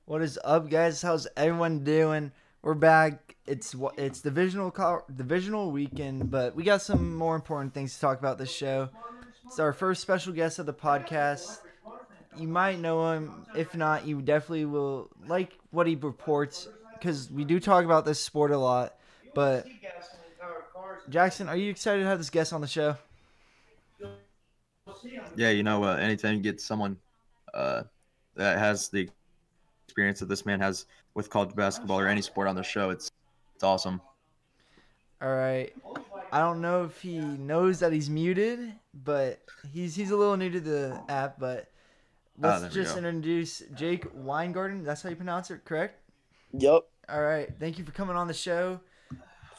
What is up, guys? How's everyone doing? We're back. It's divisional weekend, but we got some more important things to talk about this show. It's our first special guest of the podcast. You might know him. If not, you definitely will like what he reports because we do talk about this sport a lot. But Jackson, are you excited to have this guest on the show? Yeah, anytime you get someone that has the experience that this man has with college basketball or any sport on the show, it's awesome. All right. I don't know if he knows that he's muted, but he's a little new to the app. But let's just introduce Jake Weingarten. That's how you pronounce it, correct? Yep. All right. Thank you for coming on the show.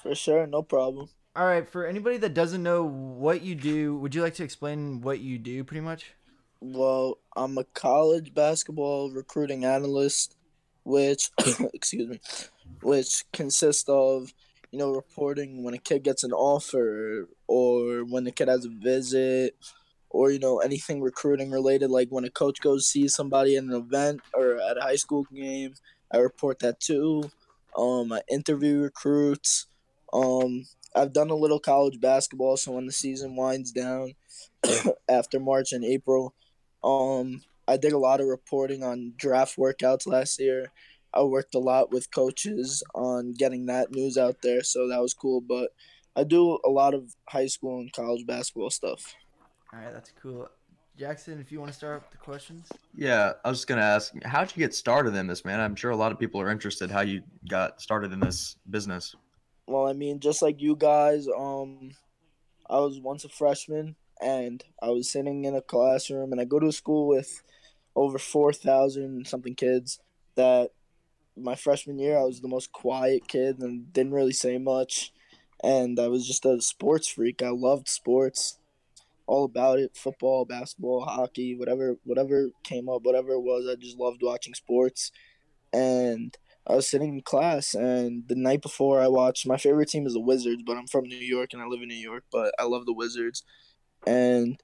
For sure, no problem. All right. For anybody that doesn't know what you do, would you like to explain what you do pretty much? Well, I'm a college basketball recruiting analyst, which which consists of, reporting when a kid gets an offer or when a kid has a visit or, anything recruiting related, like when a coach goes see somebody at an event or at a high school game, I report that too. I interview recruits. I've done a little college basketball, so when the season winds down after March and April, I did a lot of reporting on draft workouts last year. I worked a lot with coaches on getting that news out there, so that was cool. But I do a lot of high school and college basketball stuff. All right, that's cool. Jackson, if you want to start with the questions. Yeah, I was just going to ask, how'd you get started in this, man? I'm sure a lot of people are interested how you got started in this business. Well, just like you guys, I was once a freshman, and I was sitting in a classroom, and I go to a school with over 4,000 something kids. That my freshman year, I was the most quiet kid and didn't really say much, and I was just a sports freak. I loved sports, all about it: football, basketball, hockey, whatever came up, whatever it was. I just loved watching sports, and I was sitting in class, and the night before I watched, my favorite team is the Wizards, but I'm from New York and I live in New York, but I love the Wizards. And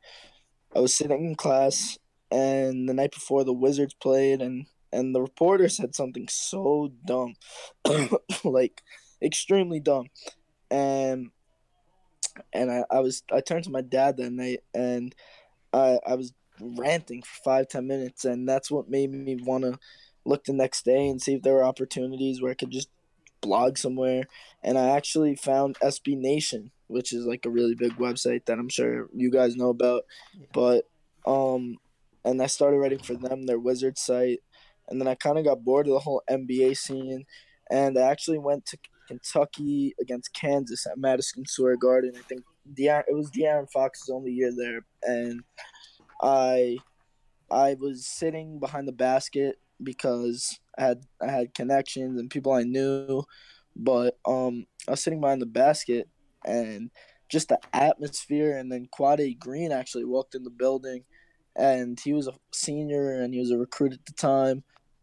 I was sitting in class, and the night before the Wizards played, and the reporter said something so dumb, like extremely dumb. And I turned to my dad that night, and I was ranting for 5-10 minutes, and that's what made me want to look the next day and see if there were opportunities where I could just blog somewhere. And I actually found SB Nation, which is like a really big website that I'm sure you guys know about. Yeah. But and I started writing for them, their Wizard site, and then I kind of got bored of the whole NBA scene, and I actually went to Kentucky against Kansas at Madison Square Garden. I think it was De'Aaron Fox's only year there, and I was sitting behind the basket because I had connections and people I knew, but I was sitting behind the basket, and just the atmosphere. And then Quade Green actually walked in the building, and he was a senior and he was a recruit at the time,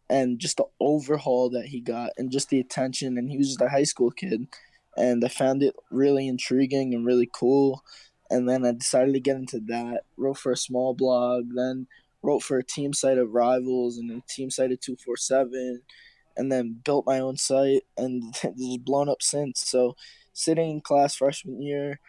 and just the overhaul that he got and just the attention, and he was just a high school kid, and I found it really intriguing and really cool. And then I decided to get into that, wrote for a small blog, then wrote for a team site at Rivals and a team site at 247, and then built my own site, and just blown up since. So sitting in class freshman year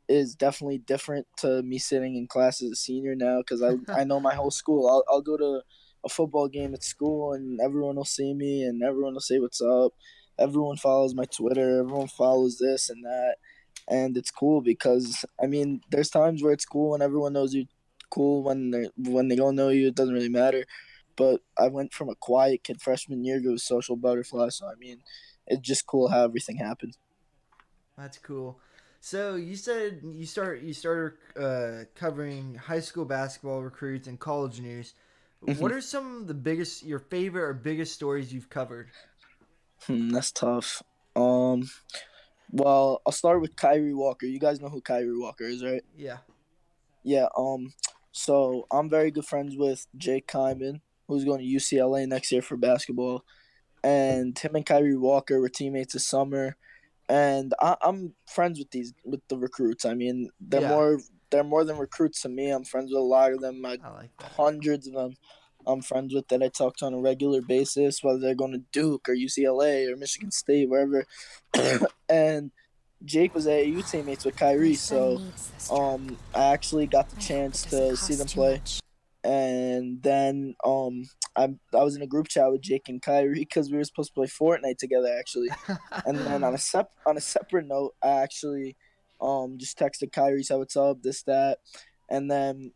is definitely different to me sitting in class as a senior now, because I know my whole school. I'll go to a football game at school and everyone will see me and everyone will say what's up. Everyone follows my Twitter. Everyone follows this and that, and it's cool because I mean, there's times where it's cool when everyone knows you. Cool when they don't know you, it doesn't really matter. But I went from a quiet kid freshman year to a social butterfly. So I mean, it's just cool how everything happened. That's cool. So you said you started covering high school basketball recruits and college news. What are some of the biggest, your favorite or biggest stories you've covered? That's tough. Um, well, I'll start with Kyrie Walker. You guys know who Kyrie Walker is, right? Yeah. Yeah. So I'm very good friends with Jake Kyman, who's going to UCLA next year for basketball, and him and Kyrie Walker were teammates this summer. And I'm friends with the recruits. I mean, Yeah. they're more than recruits to me. I'm friends with a lot of them. I like that. Hundreds of them. I'm friends with that I talk to on a regular basis, whether they're going to Duke or UCLA or Michigan State, wherever. And Jake was AAU teammates with My Kyrie, son so needs this drug. I actually got the I hope chance it doesn't to see them cost too play. much. And then I was in a group chat with Jake and Kyrie because we were supposed to play Fortnite together actually. And then on a separate note, I actually just texted Kyrie, said what's up, this that, and then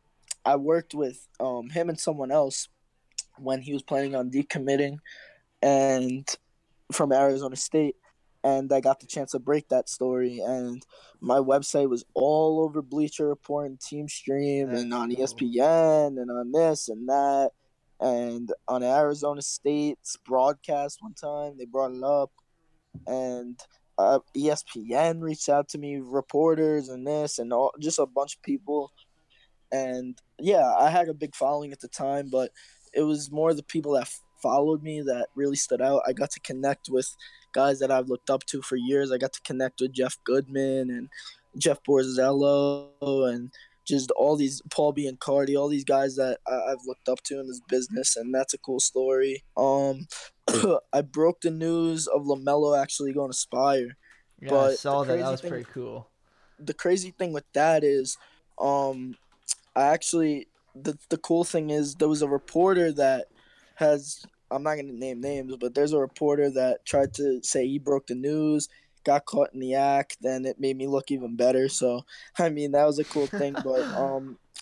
I worked with him and someone else when he was planning on decommitting and from Arizona State, and I got the chance to break that story. And my website was all over Bleacher Report and Team Stream and That's on cool. ESPN and on this and that. And on Arizona State's broadcast one time, they brought it up, and ESPN reached out to me, reporters and this and all, just a bunch of people. And yeah, I had a big following at the time, but it was more the people that followed me that really stood out. I got to connect with guys that I've looked up to for years. I got to connect with Jeff Goodman and Jeff Borzello and just all these Paul Biancardi, all these guys that I've looked up to in this business, and that's a cool story. I broke the news of LaMelo actually going to Spire, Yeah, I but saw that. That was pretty cool. the crazy thing with that is, um, I actually the cool thing is there was a reporter that has, I'm not gonna name names, but there's a reporter that tried to say he broke the news, got caught in the act, then it made me look even better. So I mean that was a cool thing. But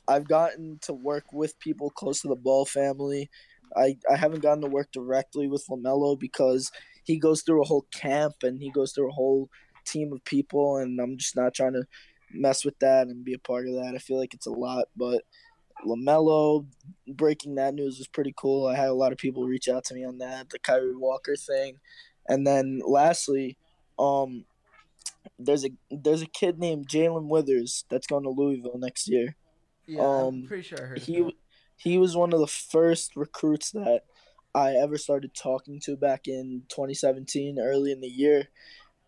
I've gotten to work with people close to the Ball family. I haven't gotten to work directly with LaMelo because he goes through a whole camp and he goes through a whole team of people, and I'm just not trying to mess with that and be a part of that. I feel like it's a lot, but LaMelo breaking that news was pretty cool. I had a lot of people reach out to me on that, the Kyrie Walker thing, and then lastly, um, there's a kid named Jaylen Withers that's going to Louisville next year. Yeah, I'm Um, pretty sure I heard of him. he was one of the first recruits that I ever started talking to back in 2017, early in the year,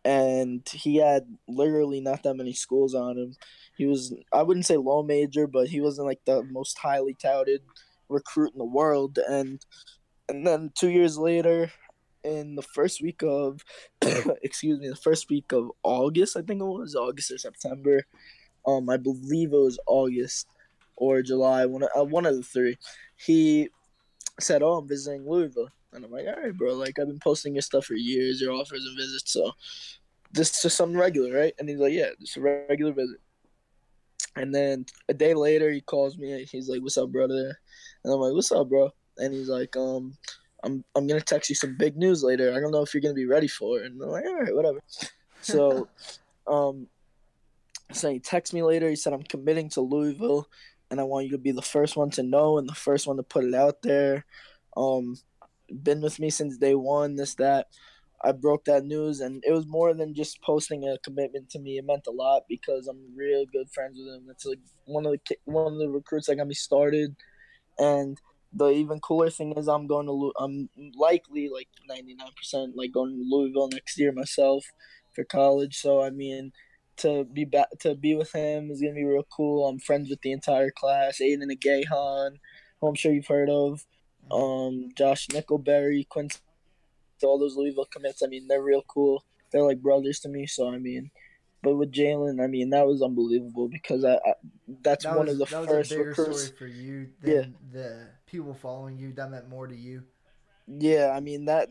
and he had literally not that many schools on him. He was, I wouldn't say low major, but he wasn't like the most highly touted recruit in the world. And then 2 years later, in the first week of excuse me, the first week of August, I think it was August or September. I believe it was August or July, one of the three. He said, "Oh, I'm visiting Louisville." And I'm like, all right, bro. Like, I've been posting your stuff for years, your offers and visits. So this is just something regular, right? And he's like, yeah, just a regular visit. And then a day later, he calls me. He's like, "What's up, brother?" And I'm like, "What's up, bro?" And he's like, I'm gonna text you some big news later. I don't know if you're gonna be ready for it." And I'm like, "All right, whatever." So, um, so he texts me later. He said, "I'm committing to Louisville, and I want you to be the first one to know and the first one to put it out there." Um, been with me since day one. This that. I broke that news, and it was more than just posting a commitment to me. It meant a lot because I'm real good friends with him. It's like one of the recruits that got me started, and the even cooler thing is I'm likely like 99% like going to Louisville next year myself for college. So I mean, to be with him is gonna be real cool. I'm friends with the entire class, Aiden Agahan, who I'm sure you've heard of, Mhm. Josh Nickelberry, Quincy to all those Louisville commits. I mean, they're real cool. They're like brothers to me. So I mean, but with Jaylen, I mean, that was unbelievable because that's one of the That was a first bigger story recruits. for you Yeah, than the people following you. That meant more to you. yeah. I mean that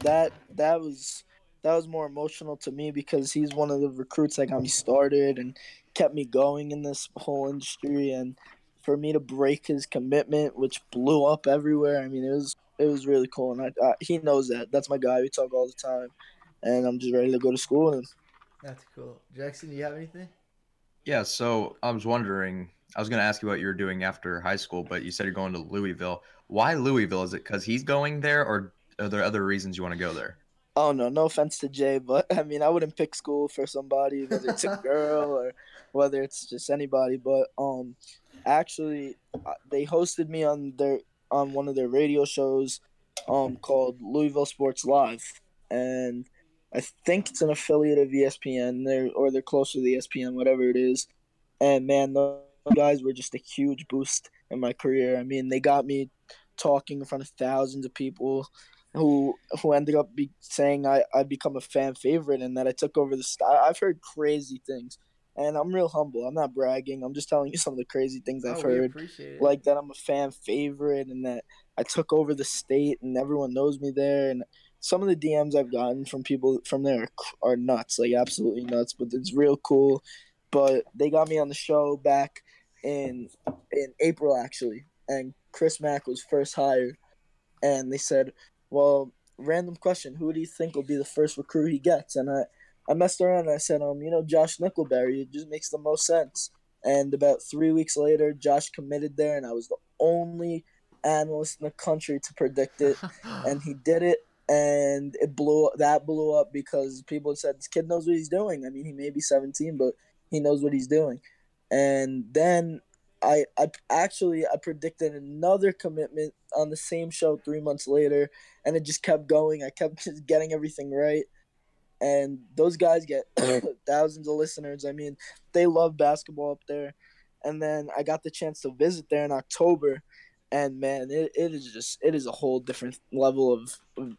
was more emotional to me because he's one of the recruits that got me started and kept me going in this whole industry. And for me to break his commitment, which blew up everywhere, I mean, it was really cool. And he knows that. That's my guy. We talk all the time, and I'm just ready to go to school. And That's cool. Jackson, do you have anything? Yeah, so I was wondering, I was going to ask you what you were doing after high school, but you said you're going to Louisville. Why Louisville? Is it because he's going there, or are there other reasons you want to go there? oh no offense to Jay, but I mean, I wouldn't pick school for somebody, whether it's a girl or whether it's just anybody. But actually, they hosted me on one of their radio shows, called Louisville Sports Live, and I think it's an affiliate of ESPN. They're close to the ESPN, whatever it is. And man, those guys were just a huge boost in my career. I mean, they got me talking in front of thousands of people who ended up saying I become a fan favorite and that I took over I've heard crazy things, and I'm real humble. I'm not bragging. I'm just telling you some of the crazy things Oh, I've we heard, appreciate it. like that I'm a fan favorite and that I took over the state and everyone knows me there. And some of the DMs I've gotten from people from there are nuts, like absolutely nuts. But it's real cool. But they got me on the show back in in April actually, and Chris Mack was first hired, and they said, "Well, random question: who do you think will be the first recruit he gets?" And I messed around and I said, Josh Nickelberry. It just makes the most sense. And about 3 weeks later, Josh committed there, and I was the only analyst in the country to predict it, and he did it. And blew up because people said this kid knows what he's doing. I mean, he may be 17, but he knows what he's doing. And then I predicted another commitment on the same show 3 months later, and it just kept going. I kept just getting everything right, and those guys get thousands of listeners. I mean, they love basketball up there. And then I got the chance to visit there in October, and man, it is a whole different level of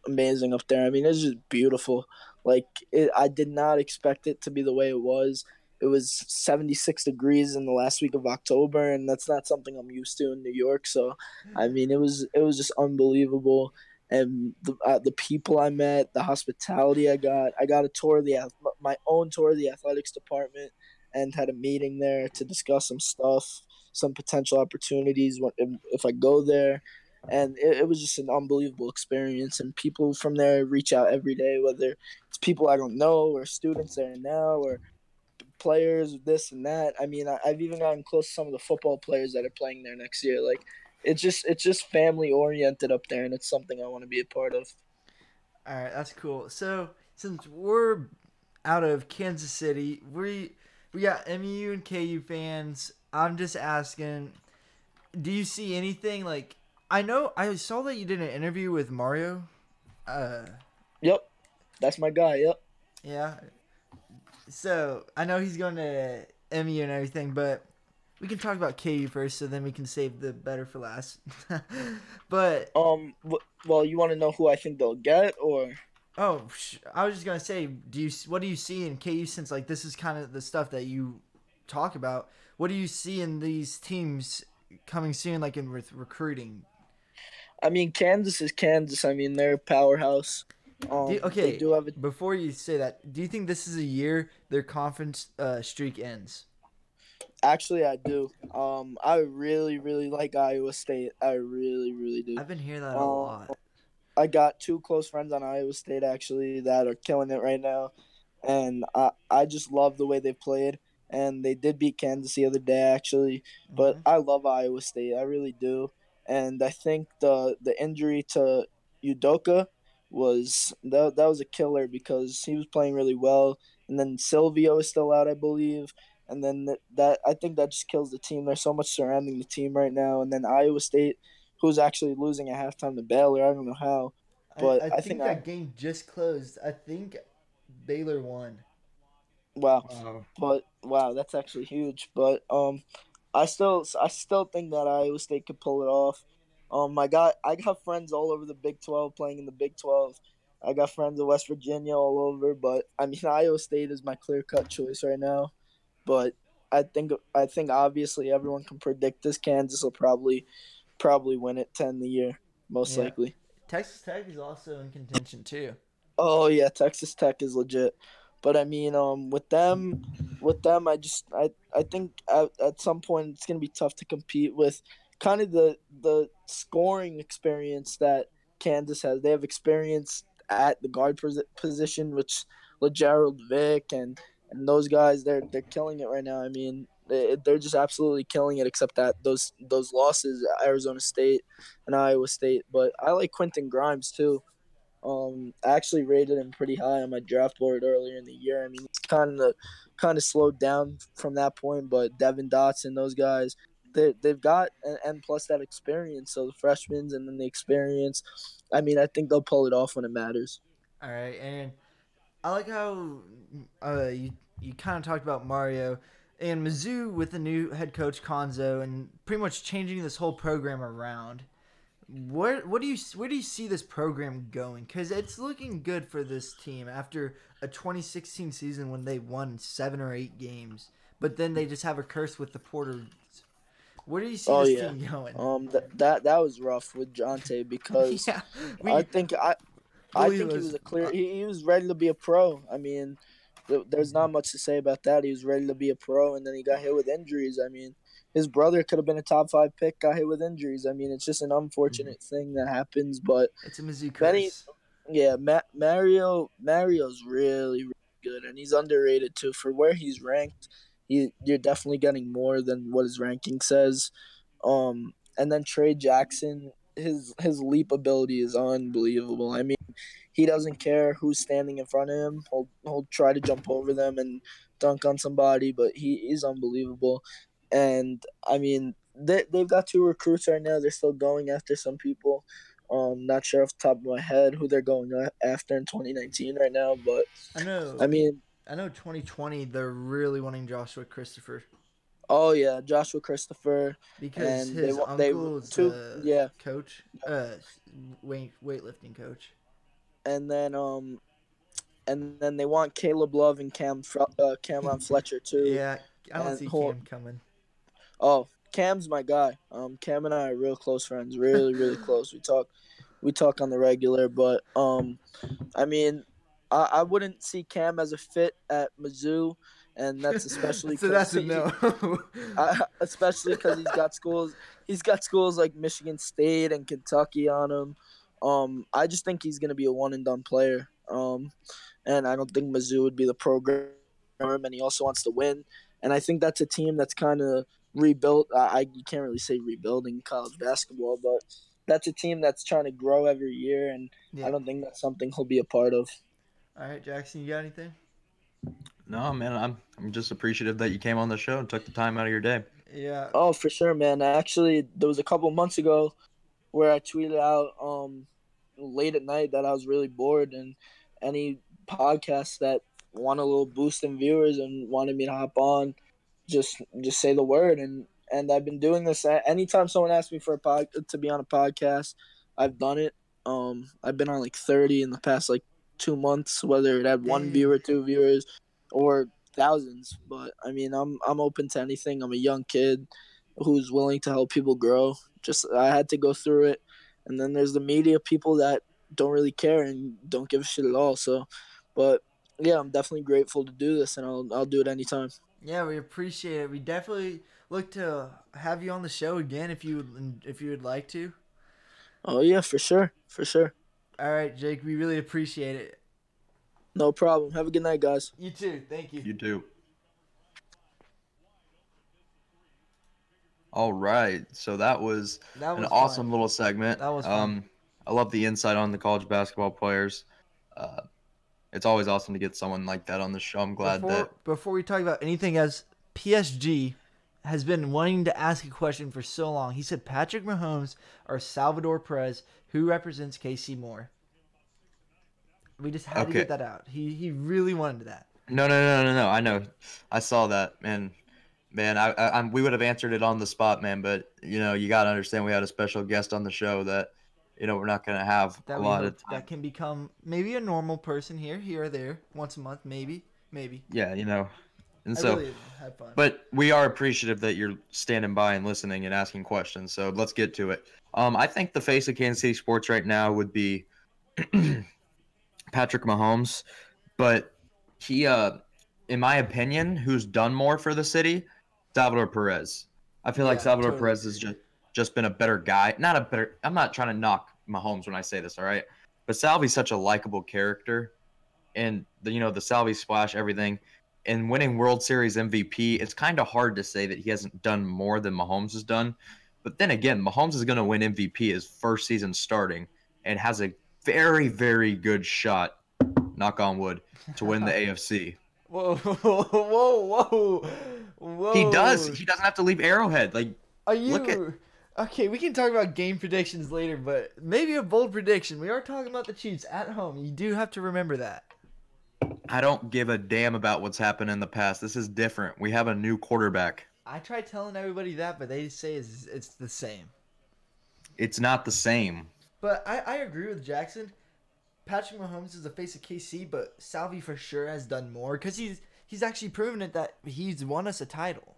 amazing up there. I mean, it's just beautiful. Like I did not expect it to be the way it was. It was 76 degrees in the last week of October, and that's not something I'm used to in New York. So, I mean, it was just unbelievable. And the people I met, the hospitality I got a tour of my own tour of the athletics department, and had a meeting there to discuss some stuff, some potential opportunities if I go there. And it was just an unbelievable experience. And people from there reach out every day, whether it's people I don't know or students there now or players, this and that. I mean, I've even gotten close to some of the football players that are playing there next year. Like, it's just family oriented up there, and it's something I want to be a part of. All right, that's cool. So since we're out of Kansas City, we got MU and KU fans. I'm just asking, do you see anything like? I know I saw that you did an interview with Mario. Uh, Yep, that's my guy. Yep. yeah. So I know he's going to MU and everything, but we can talk about KU first, so then we can save the better for last. But Well, you want to know who I think they'll get, or oh, I was just gonna say, what do you see in KU since like this is kind of the stuff that you talk about? What do you see in these teams coming soon, like in with recruiting? I mean, Kansas is Kansas. I mean, they're a powerhouse. They Okay, do have a before you say that, do you think this is a year their conference streak ends? Actually, I do. I really, really like Iowa State. I really, really do. I've been hearing that a Um, lot. I got two close friends on Iowa State actually that are killing it right now, and I just love the way they played. And they did beat Kansas the other day actually, but Hmm. I love Iowa State. I really do. And I think the injury to Udoka that was a killer because he was playing really well, and then Silvio is still out, I believe. And then that I think that just kills the team. There's so much surrounding the team right now, and then Iowa State, who's actually losing at halftime to Baylor. I don't know how, but I I think think that game just closed. I think Baylor won. wow, Wow. but wow, that's actually huge. But I still think that Iowa State could pull it off. I got friends all over the Big 12 playing in the Big 12, I got friends in West Virginia all over, but I mean Iowa State is my clear-cut choice right now. But I think obviously everyone can predict this. Kansas will probably win it 10 the year, most Yeah. likely. Texas Tech is also in contention too. Oh yeah, Texas Tech is legit. But I mean, with them, I think at some point it's gonna be tough to compete with kind of the scoring experience that Kansas has. They have experience at the guard position, which LeGerald Vick and those guys, they're killing it right now. I mean, they're just absolutely killing it. Except that those losses, Arizona State and Iowa State. But I like Quentin Grimes too. I actually rated him pretty high on my draft board earlier in the year. I mean, it's kind of slowed down from that point, but Devin Dotson, those guys, they've got and plus that experience. So the freshmen and then the experience. I mean, I think they'll pull it off when it matters. All right, and I like how you kind of talked about Mario and Mizzou with the new head coach Konzo and pretty much changing this whole program around. Where do you see this program going? Because it's looking good for this team after a 2016 season when they won 7 or 8 games, but then they just have a curse with the Porters. Where do you see Oh this yeah. team going? That was rough with Jonte because Yeah, I think believe he us. was a clear. He was ready to be a pro. I mean, there's not much to say about that. He was ready to be a pro, and then he got hit with injuries. I mean, his brother could have been a top 5 pick, got hit with injuries. I mean, it's just an unfortunate thing that happens. But It's a Mizzou Benny, curse. yeah, Mario's really, really good, and he's underrated too for where he's ranked. You're definitely getting more than what his ranking says. And then Trey Jackson, his leap ability is unbelievable. I mean, he doesn't care who's standing in front of him. He'll try to jump over them and dunk on somebody, but he is unbelievable. And I mean, they've got 2 recruits right now. They're still going after some people. Not sure off the top of my head who they're going after in 2019 right now, but I know. I mean, I know 2020 they're really wanting Joshua Christopher oh yeah, Joshua Christopher, because and they his want they uncle is two the yeah, coach, weightlifting coach. and then they want Caleb Love and Cameron Fletcher too, Yeah, I don't and see Cam coming. oh, Cam's my guy. Cam and I are real close friends, really, really close. We talk on the regular, but I mean, I wouldn't see Cam as a fit at Mizzou, and that's especially So because that's a no. especially because he's got schools like Michigan State and Kentucky on him. I just think he's gonna be a one and done player. And I don't think Mizzou would be the program, and he also wants to win. And I think that's a team that's kind of rebuilt. You can't really say rebuilding college basketball, but that's a team that's trying to grow every year, and Yeah. I don't think that's something he'll be a part of. All right, Jackson, you got anything? No, man, I'm just appreciative that you came on the show and took the time out of your day. Yeah. Oh, for sure, man. Actually, there was a couple months ago where I tweeted out late at night that I was really bored, and any podcasts that want a little boost in viewers and wanted me to hop on, just say the word. And I've been doing this. Anytime someone asks me for to be on a podcast, I've done it. I've been on like 30 in the past like 2 months, whether it had one Dang. viewer, 2 viewers, or thousands. But I mean, I'm open to anything. I'm a young kid who's willing to help people grow. Just I had to go through it, and then there's the media people that don't really care and don't give a shit at all. So, but yeah, I'm definitely grateful to do this, and I'll do it anytime. Yeah, we appreciate it. We definitely look to have you on the show again if you would like to. Oh yeah, for sure, for sure. All right, Jake, we really appreciate it. No problem. Have a good night, guys. You too. Thank you. You do. All right, so that was That an was awesome fun. little segment. That was fun. I love the insight on the college basketball players. Uh, it's always awesome to get someone like that on the show. I'm glad Before we talk about anything else, PSG has been wanting to ask a question for so long. He said Patrick Mahomes or Salvador Perez, who represents KC more. We just had to get that out. He really wanted that. No. I know. I saw that, man. Man, we would have answered it on the spot, man. But you got to understand, we had a special guest on the show that we're not going to have That a we lot hope of time. that can become maybe a normal person here or there, once a month, maybe. Yeah, and I so, really have fun. but we are appreciative that you're standing by and listening and asking questions. So let's get to it. I think the face of Kansas City sports right now would be Patrick Mahomes, but he, in my opinion, who's done more for the city, Salvador Perez. I feel like Yeah, Salvador totally Perez has just been a better guy. Not a better. I'm not trying to knock Mahomes when I say this, all right? But Salvi's such a likable character, and the Salvi splash, everything, and winning World Series MVP. It's kind of hard to say that he hasn't done more than Mahomes has done. But then again, Mahomes is going to win MVP his first season starting, and has a very, very good shot, knock on wood, to win the AFC. Whoa, whoa. He does. He doesn't have to leave Arrowhead. Like, Are you look at. Okay, we can talk about game predictions later, but maybe a bold prediction. We are talking about the Chiefs at home. You do have to remember that. I don't give a damn about what's happened in the past. This is different. We have a new quarterback. I try telling everybody that, but they say it's the same. It's not the same. But I agree with Jackson. Patrick Mahomes is the face of KC, but Salvi for sure has done more because he's actually proven it that he's won us a title.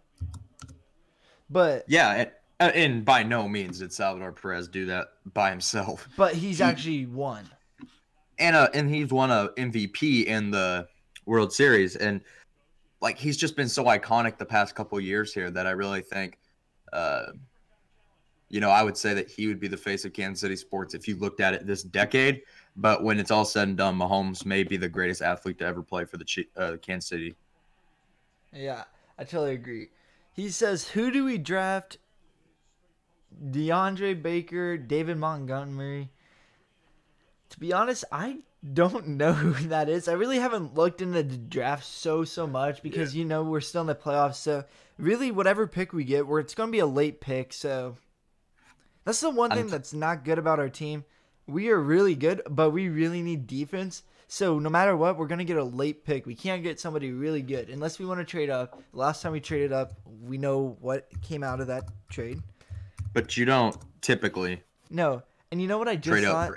But yeah, and by no means did Salvador Perez do that by himself. But he's actually won. And he's won a MVP in the World Series, and like he's just been so iconic the past couple of years here that I really think, I would say that he would be the face of Kansas City sports if you looked at it this decade. But when it's all said and done, Mahomes may be the greatest athlete to ever play for the Kansas City. Yeah, I totally agree. He says, who do we draft? DeAndre Baker, David Montgomery. To be honest, I don't know who that is. I really haven't looked into the draft so much because, we're still in the playoffs. So, really, whatever pick we get, it's going to be a late pick. So, that's the one thing that's not good about our team. We are really good, but we really need defense. So, no matter what, we're going to get a late pick. We can't get somebody really good unless we want to trade up. Last time we traded up, we know what came out of that trade. But you don't typically. No. And you know what I just thought?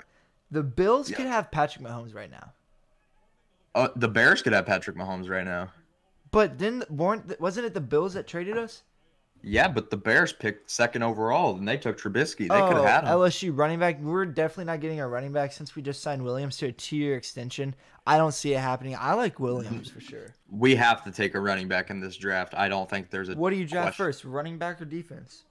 The Bills could have Patrick Mahomes right now. The Bears could have Patrick Mahomes right now. But wasn't it the Bills that traded us? Yeah, but the Bears picked second overall, and they took Trubisky. They could have had him. LSU running back. We're definitely not getting our running back since we just signed Williams to a 2-year extension. I don't see it happening. I like Williams for sure. We have to take a running back in this draft. I don't think there's a What do you draft question. first, running back or defense?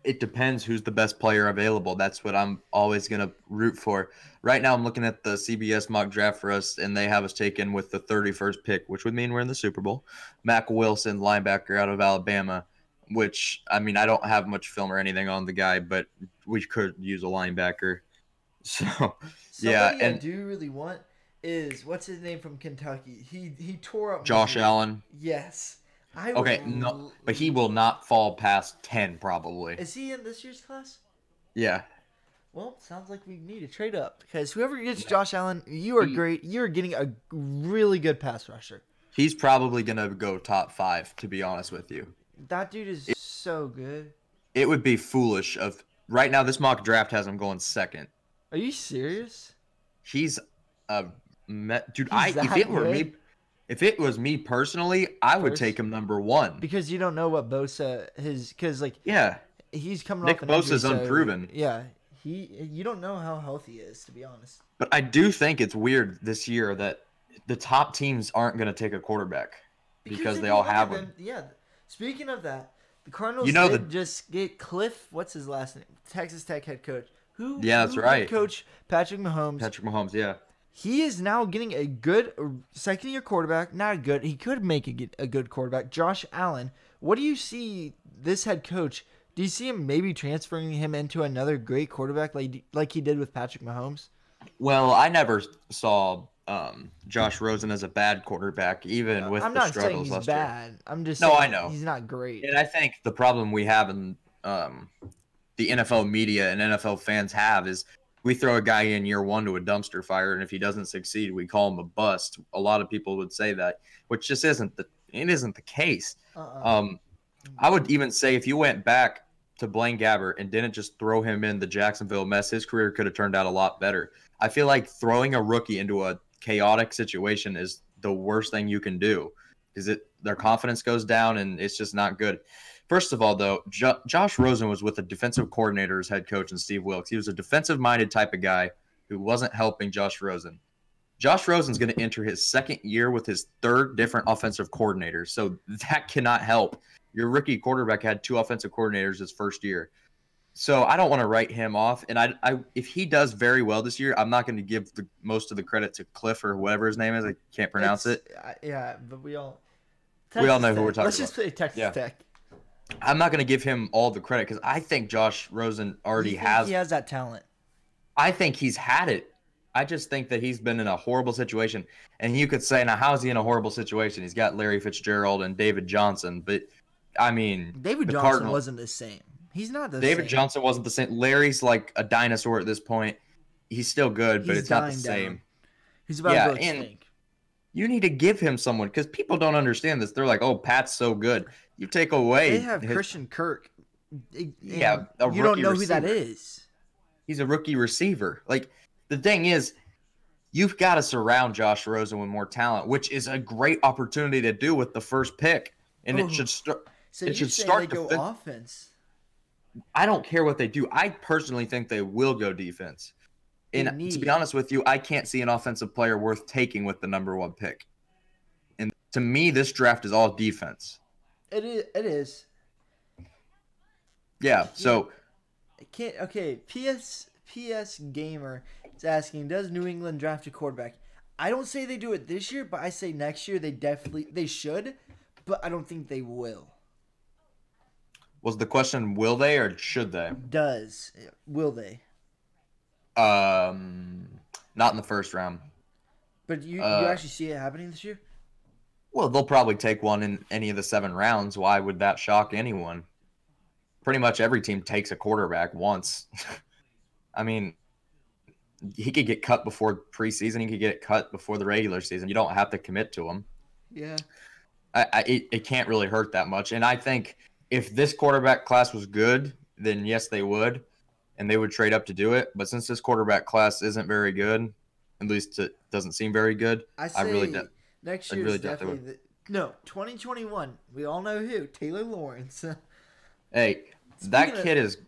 It depends who's the best player available. That's what I'm always going to root for. Right now, I'm looking at the CBS mock draft for us, and they have us taken with the 31st pick, which would mean we're in the Super Bowl. Mac Wilson, linebacker out of Alabama, which, I mean, I don't have much film or anything on the guy, but we could use a linebacker. So, Somebody I do really want is, what's his name from Kentucky? He tore up Josh Allen. Yes. No, but he will not fall past 10 probably. Is he in this year's class? Yeah. Well, sounds like we need to trade up because whoever gets Josh Allen, you are great. You are getting a really good pass rusher. He's probably going to go top 5, to be honest with you. That dude is so good. It would be foolish of right now. This mock draft has him going second. Are you serious? He's a dude. If it was me personally, I would take him number 1 because you don't know what Bosa he's coming Nick off. Bosa's unproven. Yeah, you don't know how healthy he is, to be honest. But I do think it's weird this year that the top teams aren't going to take a quarterback because they all have them. Yeah. Speaking of that, the Cardinals did just get Cliff. What's his last name? Texas Tech head coach. That's right. Head coach Patrick Mahomes. Patrick Mahomes, yeah. He is now getting a good second-year quarterback. Not good. He could make a good quarterback. Josh Allen. What do you see this head coach? Do you see him maybe transferring him into another great quarterback like he did with Patrick Mahomes? Well, I never saw Josh Rosen as a bad quarterback, even with I'm the not struggles saying he's last year. bad. I'm just saying I know. He's not great. And I think the problem we have in the NFL media and NFL fans have is we throw a guy in year 1 to a dumpster fire, and if he doesn't succeed, we call him a bust. A lot of people would say that, which just isn't the case. I would even say if you went back to Blaine Gabbert and didn't just throw him in the Jacksonville mess, his career could have turned out a lot better. I feel like throwing a rookie into a chaotic situation is the worst thing you can do because their confidence goes down and it's just not good. First of all, though, Josh Rosen was with a defensive coordinator as head coach and Steve Wilkes. He was a defensive-minded type of guy who wasn't helping Josh Rosen. Josh Rosen's going to enter his second year with his third different offensive coordinator, so that cannot help. Your rookie quarterback had 2 offensive coordinators his first year. So I don't want to write him off. And I if he does very well this year, I'm not going to give most of the credit to Cliff or whatever his name is. I can't pronounce it. Yeah, but we all know who we're talking about. Let's just say Texas Tech. I'm not going to give him all the credit because I think Josh Rosen already has. He has that talent. I think he's had it. I just think that he's been in a horrible situation. And you could say, now, how is he in a horrible situation? He's got Larry Fitzgerald and David Johnson. But, I mean, David Johnson wasn't the same. He's not the same. David Johnson wasn't the same. Larry's like a dinosaur at this point. He's still good, but it's not the same. He's about to go extinct. You need to give him someone because people don't understand this. They're like, oh, Pat's so good. You take away. They have Christian Kirk. Yeah, you don't know who that is. He's a rookie receiver. Like, the thing is, you've got to surround Josh Rosen with more talent, which is a great opportunity to do with the first pick. And it should start. So it should start to go offense. I don't care what they do. I personally think they will go defense. And to be honest with you, I can't see an offensive player worth taking with the number 1 pick. And to me, this draft is all defense. It is. Yeah. So. Okay. PS Gamer is asking, does New England draft a quarterback? I don't say they do it this year, but I say next year they should, but I don't think they will. Was the question, will they or should they? Will they? Not in the first round. But you actually see it happening this year? Well, they'll probably take one in any of the 7 rounds. Why would that shock anyone? Pretty much every team takes a quarterback once. I mean, he could get cut before preseason. He could get cut before the regular season. You don't have to commit to him. Yeah. It can't really hurt that much. And I think if this quarterback class was good, then yes, they would. And they would trade up to do it. But since this quarterback class isn't very good, at least it doesn't seem very good, I really next year is definitely 2021. We all know who. Taylor Lawrence. Hey, that kid is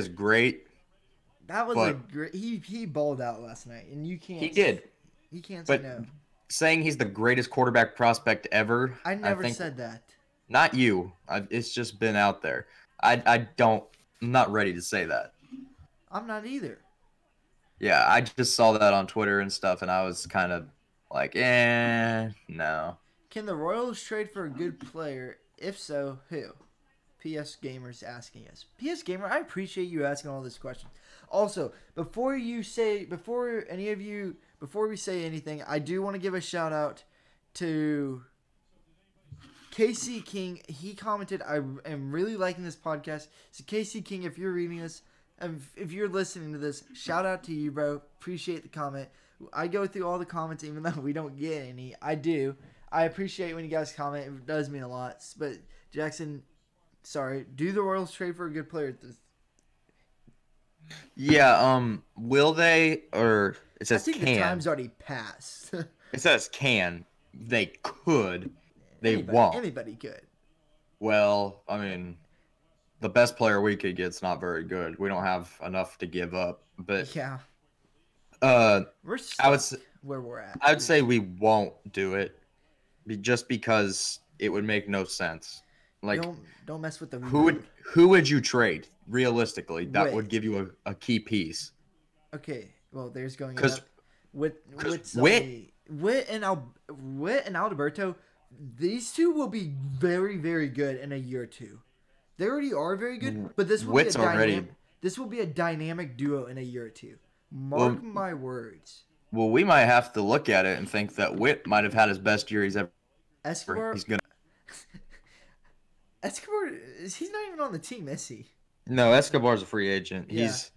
great. That was a great. He balled out last night, and you can't. He did. You can't say but no. Saying he's the greatest quarterback prospect ever. I never said that. Not you. It's just been out there. I'm not ready to say that. I'm not either. Yeah, I just saw that on Twitter and stuff, and I was kind of like, no. Can the Royals trade for a good player? If so, who? PS Gamer's asking us. PS Gamer, I appreciate you asking all these questions. Also, before we say anything, I do want to give a shout out to KC King. He commented, I am really liking this podcast. So KC King, if you're reading this, and if you're listening to this, shout out to you, bro. Appreciate the comment. I go through all the comments even though we don't get any. I do. I appreciate when you guys comment. It does mean a lot. But Jackson, sorry. Do the Royals trade for a good player? Yeah, will they, or it says can. I think the time's already passed. It says can. They could. They won't. Anybody could. Well, I mean, the best player we could get's not very good. We don't have enough to give up. But yeah. We're stuck where we're at. I would say we won't do it just because it would make no sense. Like, don't mess with the who would you trade realistically that would give you a key piece? Okay, well, there's going because Witt and Alberto, these two will be very, very good in a year or two. They already are very good, but this will be a dynamic duo in a year or two. Mark my words. Well, we might have to look at it and think that Witt might have had his best year he's ever. Escobar, he's he's not even on the team, is he? No, Escobar's a free agent. Yeah. He's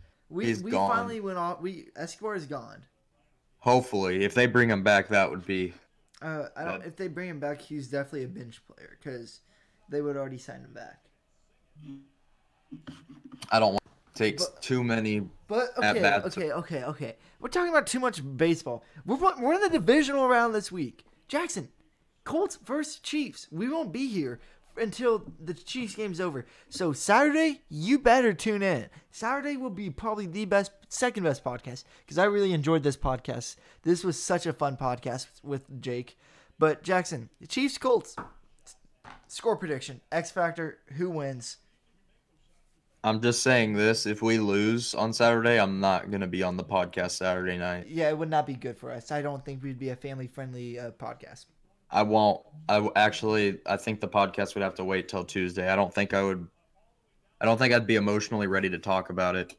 we gone. Finally went off. Escobar is gone. Hopefully, if they bring him back, that would be. If they bring him back, he's definitely a bench player because they would already sign him back. I don't want to take too many But at bats. okay. We're talking about too much baseball. We're in the divisional round this week. Jackson, Colts versus Chiefs. We won't be here until the Chiefs game's over. So Saturday, you better tune in. Saturday will be probably the second best podcast because I really enjoyed this podcast. This was such a fun podcast with Jake. But Jackson, the Chiefs Colts score prediction, X Factor, who wins? I'm just saying this. If we lose on Saturday, I'm not going to be on the podcast Saturday night. Yeah, it would not be good for us. I don't think we'd be a family-friendly podcast. I won't. I think the podcast would have to wait till Tuesday. I don't think I'd be emotionally ready to talk about it.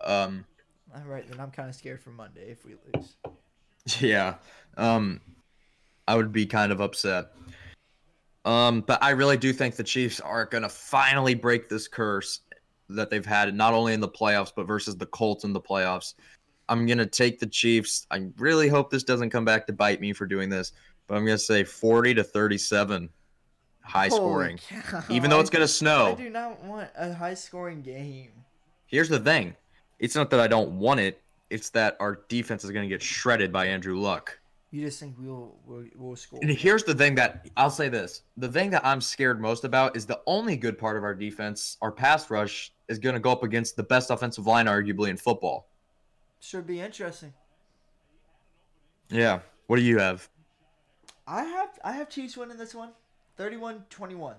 All right, then I'm kind of scared for Monday if we lose. Yeah. I would be kind of upset. But I really do think the Chiefs are going to finally break this curse that they've had, not only in the playoffs, but versus the Colts in the playoffs. I'm going to take the Chiefs. I really hope this doesn't come back to bite me for doing this, but I'm going to say 40-37, high scoring, even though it's going to snow. I do not want a high scoring game. Here's the thing. It's not that I don't want it. It's that our defense is going to get shredded by Andrew Luck. You just think we'll score. And here's the thing that I'll say this. The thing that I'm scared most about is the only good part of our defense, our pass rush, is going to go up against the best offensive line arguably in football. Should be interesting. Yeah. What do you have? I have Chiefs winning this one. 31-21.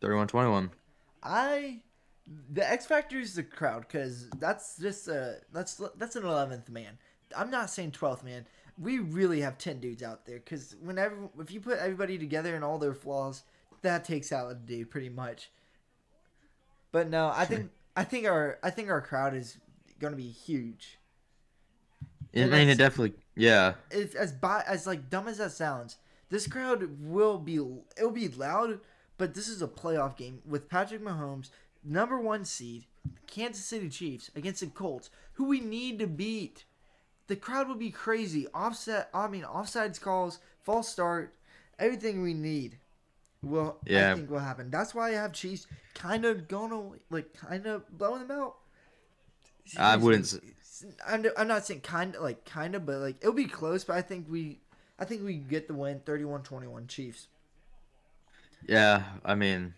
31-21. The X factor is the crowd because that's just that's an 11th man. I'm not saying 12th man. We really have 10 dudes out there because if you put everybody together and all their flaws, that takes out a dude pretty much. But no, I think our crowd is going to be huge. I mean, it definitely, yeah. It's as like dumb as that sounds. This crowd will be loud, but this is a playoff game with Patrick Mahomes, number 1 seed, Kansas City Chiefs against the Colts, who we need to beat. The crowd will be crazy. Offsides calls, false start, everything we need. I think will happen. That's why I have Chiefs kind of blowing them out. I wouldn't. I'm not saying kind of, but like it'll be close. But I think we get the win, 31-21 Chiefs. Yeah, I mean,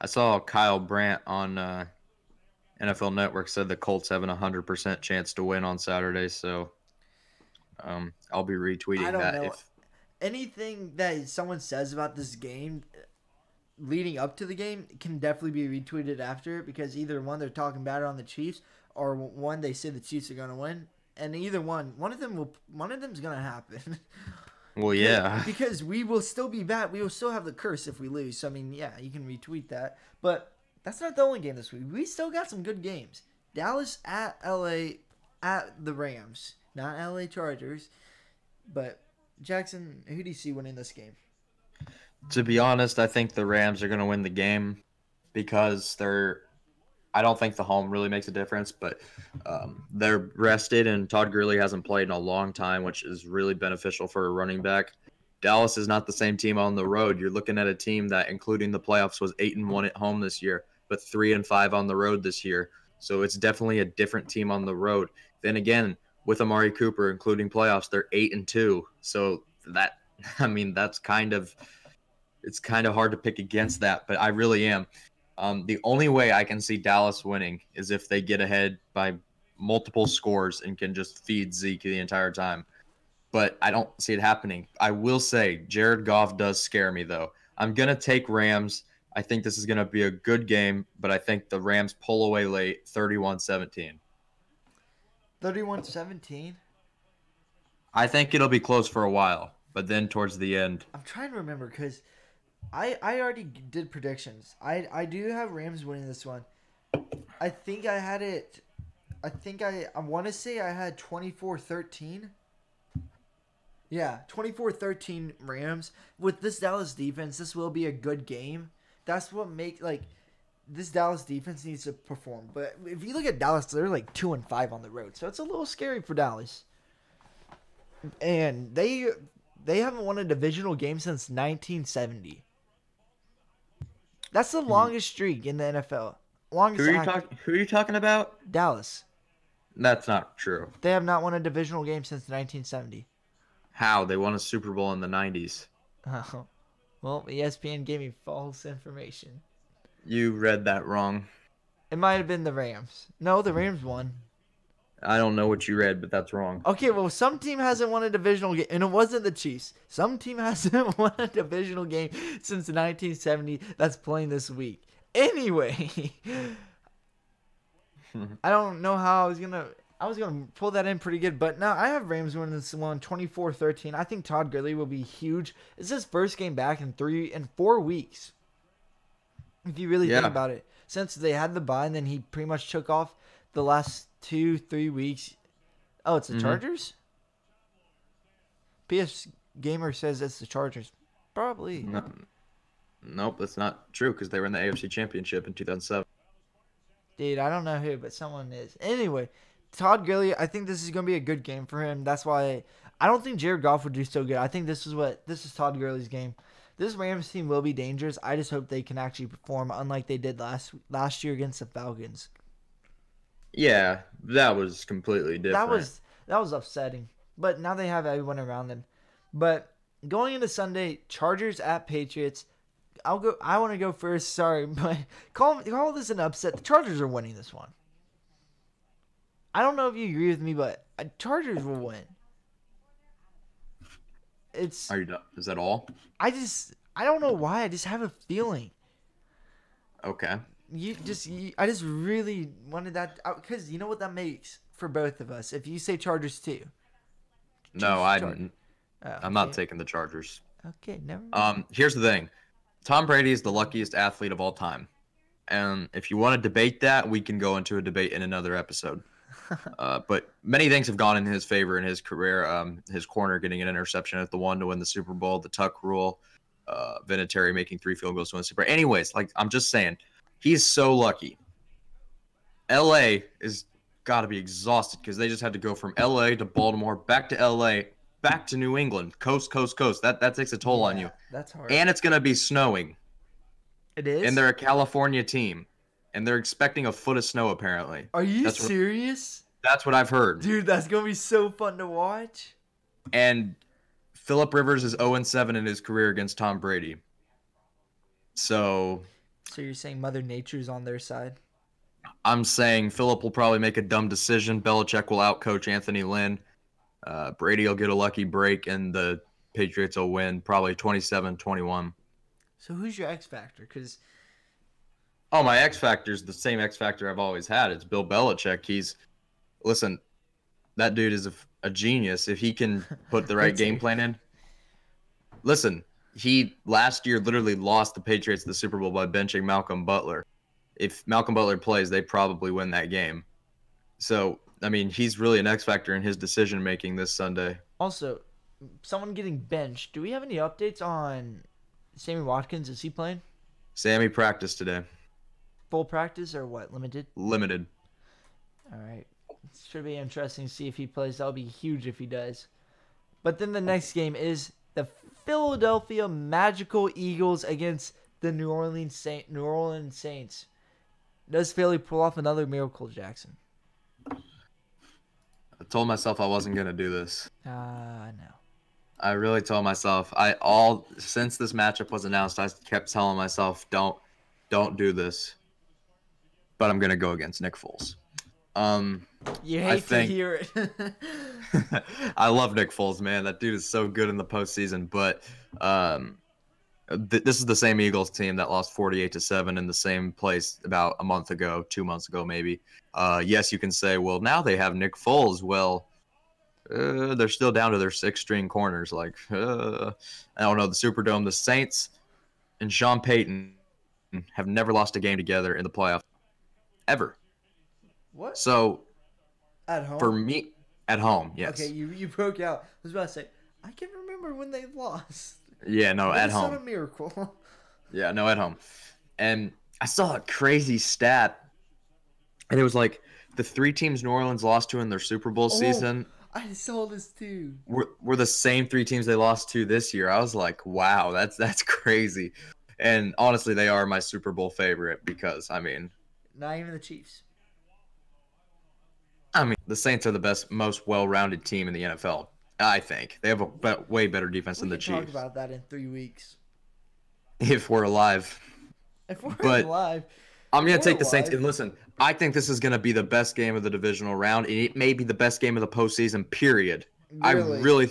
I saw Kyle Brandt on NFL Network said the Colts have an 100% chance to win on Saturday. So, I'll be retweeting that. Anything that someone says about this game leading up to the game can definitely be retweeted after because either one they're talking bad on the Chiefs or one they say the Chiefs are going to win, and either one of them's going to happen. Well, yeah, because we will still be bad. We will still have the curse if we lose. So I mean, yeah, you can retweet that, but that's not the only game this week. We still got some good games. Dallas at LA at the Rams, not LA Chargers, but Jackson, who do you see winning this game? To be honest, I think the Rams are going to win the game because I don't think the home really makes a difference, but they're rested, and Todd Gurley hasn't played in a long time, which is really beneficial for a running back. Dallas is not the same team on the road. You're looking at a team that, including the playoffs, was 8-1 at home this year, but 3-5 on the road this year. So it's definitely a different team on the road. Then again, with Amari Cooper, including playoffs, they're 8-2. So that's kind of hard to pick against that, but I really am. The only way I can see Dallas winning is if they get ahead by multiple scores and can just feed Zeke the entire time. But I don't see it happening. I will say Jared Goff does scare me, though. I'm going to take Rams. I think this is going to be a good game, but I think the Rams pull away late, 31-17. 31-17? I think it'll be close for a while, but then towards the end. I'm trying to remember because I already did predictions. I do have Rams winning this one. I think I had it. I want to say I had 24-13. Yeah, 24-13 Rams. With this Dallas defense, this will be a good game. That's what this Dallas defense needs to perform. But if you look at Dallas, they're 2-5 on the road, so it's a little scary for Dallas. And they haven't won a divisional game since 1970. That's the longest streak in the NFL. longest. Who are you talking about? Dallas. That's not true. They have not won a divisional game since 1970. How? They won a Super Bowl in the 90s. Oh, well, ESPN gave me false information. You read that wrong. It might have been the Rams. No, the Rams won. I don't know what you read, but that's wrong. Okay, well, some team hasn't won a divisional game, and it wasn't the Chiefs. Some team hasn't won a divisional game since 1970 that's playing this week. Anyway, I don't know how I was gonna pull that in pretty good, but now I have Rams winning this one 24-13. I think Todd Gurley will be huge. It's his first game back in 4 weeks. If you really think about it, since they had the bye and then he pretty much took off the last 2-3 weeks. Oh, it's the Chargers? PS Gamer says it's the Chargers. Probably. No. Nope, that's not true because they were in the AFC Championship in 2007. Dude, I don't know who, but someone is. Anyway, Todd Gurley, I think this is going to be a good game for him. That's why I don't think Jared Goff would do so good. I think this is Todd Gurley's game. This Rams team will be dangerous. I just hope they can actually perform unlike they did last year against the Falcons. Yeah, that was completely different. That was upsetting. But now they have everyone around them. But going into Sunday, Chargers at Patriots. I want to go first. Sorry, but call this an upset. The Chargers are winning this one. I don't know if you agree with me, but Chargers will win. Are you done? Is that all? I don't know why. I just have a feeling. Okay. I just really wanted that because you know what that makes for both of us. If you say Chargers too. No, I'm not taking the Chargers. Okay, never mind. Here's the thing. Tom Brady is the luckiest athlete of all time. And if you want to debate that, we can go into a debate in another episode. But many things have gone in his favor in his career. His corner getting an interception at the 1 to win the Super Bowl, the Tuck rule, Vinatieri making 3 field goals to win the Super Bowl. Anyways, I'm just saying, he's so lucky. LA is got to be exhausted because they just had to go from LA to Baltimore, back to LA, back to New England, coast, coast, coast. That takes a toll on you. That's hard. And it's going to be snowing. It is? And they're a California team. And they're expecting a foot of snow, apparently. Are you serious? That's what I've heard. Dude, that's going to be so fun to watch. And Phillip Rivers is 0-7 in his career against Tom Brady. So you're saying Mother Nature's on their side? I'm saying Phillip will probably make a dumb decision. Belichick will outcoach Anthony Lynn. Brady will get a lucky break, and the Patriots will win probably 27-21. So who's your X Factor? Because my X Factor is the same X Factor I've always had. It's Bill Belichick. Listen, that dude is a genius. If he can put the right game plan in. Listen, he last year literally lost the Patriots the Super Bowl by benching Malcolm Butler. If Malcolm Butler plays, they probably win that game. So, I mean, he's really an X factor in his decision-making this Sunday. Also, someone getting benched. Do we have any updates on Sammy Watkins? Is he playing? Sammy practiced today. Full practice or what? Limited? Limited. All right. It should be interesting to see if he plays. That'll be huge if he does. But then the next game is the Philadelphia Magical Eagles against the New Orleans Saints. Does Philly pull off another miracle, Jackson? I told myself I wasn't going to do this. I know. I really told myself. Since this matchup was announced, I kept telling myself, don't do this. But I'm going to go against Nick Foles. You hate to hear it. I love Nick Foles, man. That dude is so good in the postseason. But this is the same Eagles team that lost 48-7 in the same place about a month ago, 2 months ago maybe. Yes, you can say, well, now they have Nick Foles. Well, they're still down to their 6-string corners. I don't know, the Superdome, the Saints and Sean Payton have never lost a game together in the playoffs. Ever. What? So, at home? For me, at home, yes. Okay, you broke out. I was about to say, I can remember when they lost. Yeah, no, at home. It's not a miracle. Yeah, no, at home. And I saw a crazy stat, and it was like the 3 teams New Orleans lost to in their Super Bowl season. I saw this too. Were the same 3 teams they lost to this year. I was like, wow, that's crazy. And honestly, they are my Super Bowl favorite because, I mean, Not even the Chiefs. I mean, the Saints are the best, most well-rounded team in the NFL. I think they have a way better defense than the We can talk Chiefs. about that in 3 weeks. If we're alive. If we're But alive. I'm going If to we're take the Saints. alive. And listen, I think this is going to be the best game of the divisional round. And it may be the best game of the postseason, period. Really?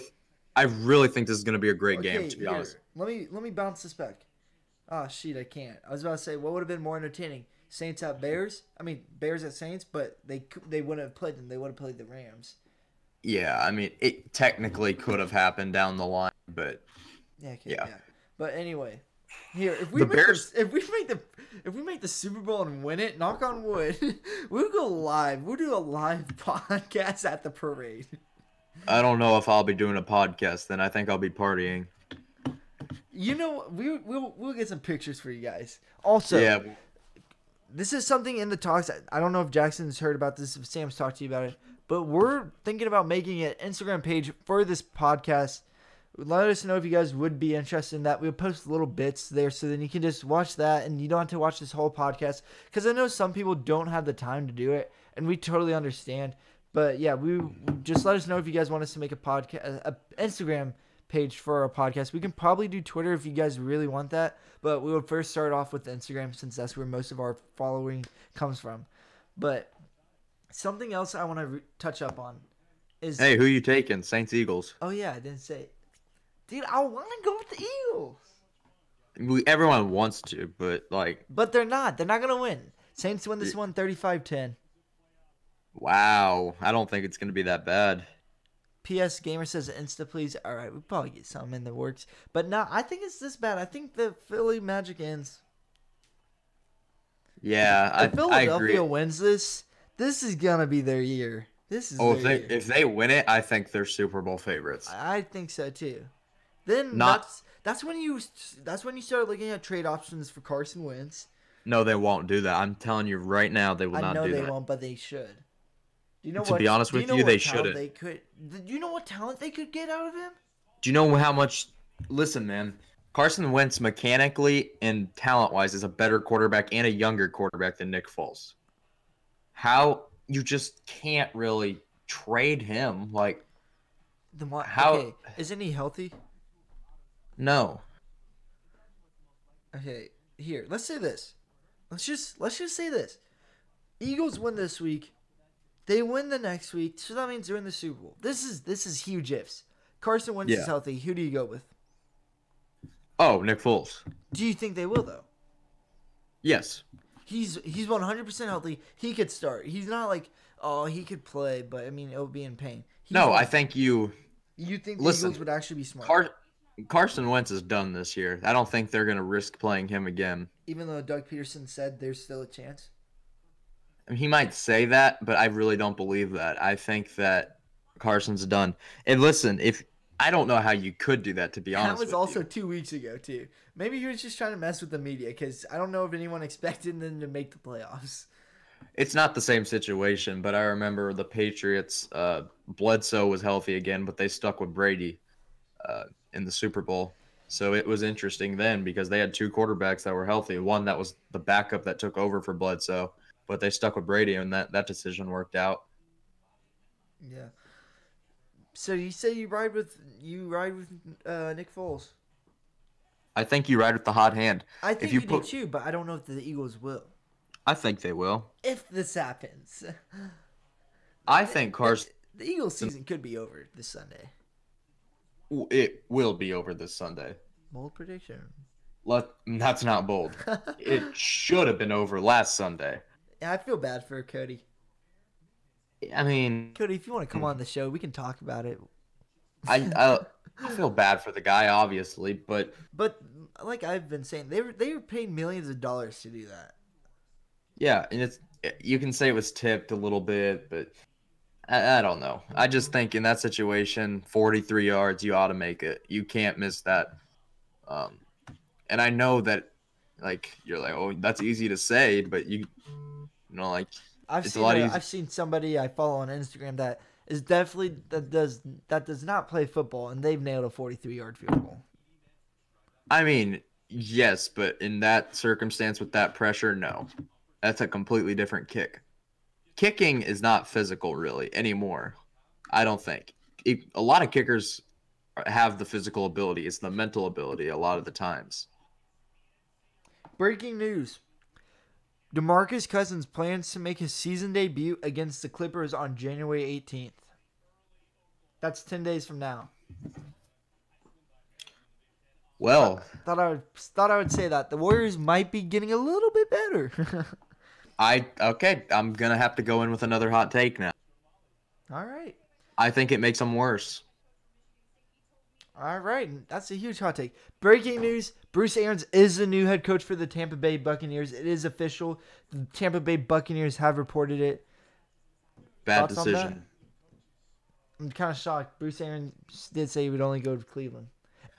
I really think this is going to be a great Okay, game, to be honest. Let me bounce this back. Oh, shit, I can't. I was about to say, what would have been more entertaining? Saints at Bears? I mean, Bears at Saints, but they wouldn't have played them. They would have played the Rams. Yeah, I mean, it technically could have happened down the line, but Yeah. But anyway, here if The Bears- if we make the Super Bowl and win it, knock on wood, we'll go live. We'll do a live podcast at the parade. I don't know if I'll be doing a podcast then. I think I'll be partying. You know, we'll get some pictures for you guys. Also, Yeah, this is something in the talks. I don't know if Jackson's heard about this, if Sam's talked to you about it, but we're thinking about making an Instagram page for this podcast. Let us know if you guys would be interested in that. We'll post little bits there so then you can just watch that and you don't have to watch this whole podcast. Because I know some people don't have the time to do it, and we totally understand. But yeah, we just let us know if you guys want us to make a podcast, a Instagram page for our podcast. We can probably do Twitter if you guys really want that, but we would first start off with Instagram since that's where most of our following comes from. But something else I want to touch up on is hey, who you taking? Saints, Eagles. oh yeah, I didn't say it. Dude, I want to go with the Eagles. Everyone wants to, but But they're not. They're not going to win. Saints win this one 35-10. wow, I don't think it's going to be that bad. PS Gamer says Insta please. All right, we probably get something in the works. But no, I think it's this bad. I think the Philly Magic ends. Yeah, If Philadelphia I agree. wins this is going to be their year. This is their year. If they win it, I think they're Super Bowl favorites. I think so too. Then Not- that's when you start looking at trade options for Carson Wentz. No, they won't do that. I'm telling you right now, they will I not know do they that. won't, but they should. Do you know To be honest with you, they shouldn't. Do you know what talent they could get out of him? Do you know how much? Listen, man. Carson Wentz, mechanically and talent-wise, is a better quarterback and a younger quarterback than Nick Foles. How you just can't really trade him? Like, Then what? How- Okay, isn't he healthy? no. Okay, here. Let's say this. Let's just say this. Eagles win this week. They win the next week, so that means they're in the Super Bowl. This is huge ifs. Carson Wentz Yeah. is healthy. Who do you go with? Oh, Nick Foles. Do you think they will though? Yes. He's 100% healthy. He could start. He's not like, oh, he could play, but I mean, it'll be in pain. No, I think you. You think the Listen, Eagles would actually be smart? Carson Wentz is done this year. I don't think they're going to risk playing him again. Even though Doug Peterson said there's still a chance. I mean, he might say that, but I really don't believe that. I think that Carson's done. And listen, if I don't know how you could do that, to be honest. That was with also you. 2 weeks ago too. Maybe he was just trying to mess with the media because I don't know if anyone expected them to make the playoffs. It's not the same situation, but I remember the Patriots. Bledsoe was healthy again, but they stuck with Brady in the Super Bowl. So it was interesting then because they had two quarterbacks that were healthy. One that was the backup that took over for Bledsoe, but they stuck with Brady, and that decision worked out. Yeah. So you say you ride with Nick Foles? I think you ride with the hot hand. I think you you do too, but I don't know if the Eagles will. I think they will. If this happens, I think Carson. the Eagles season could be over this Sunday. It will be over this Sunday. Bold prediction. That's not bold. It should have been over last Sunday. Yeah, I feel bad for Cody. I mean, Cody, if you want to come on the show, we can talk about it. I feel bad for the guy, obviously, but like I've been saying, they were paid millions of dollars to do that. yeah, and you can say it was tipped a little bit, but I don't know. I just think in that situation, 43 yards, you ought to make it. You can't miss that. And I know that, like, you're like, oh, that's easy to say, but you know, like, it's a lot easier. I've seen somebody I follow on Instagram that is definitely that does not play football, and they've nailed a 43-yard field goal. I mean, yes, but in that circumstance with that pressure, no. That's a completely different kick. Kicking is not physical really anymore. I don't think. A lot of kickers have the physical ability. It's the mental ability a lot of the times. Breaking news. Demarcus Cousins plans to make his season debut against the Clippers on January 18th. That's 10 days from now. Well, thought I would say that. The Warriors might be getting a little bit better. okay, I'm going to have to go in with another hot take now. All right. I think it makes them worse. All right, that's a huge hot take. Breaking news, Bruce Arians is the new head coach for the Tampa Bay Buccaneers. It is official. The Tampa Bay Buccaneers have reported it. Bad Thoughts on that? decision. I'm kind of shocked. Bruce Arians did say he would only go to Cleveland.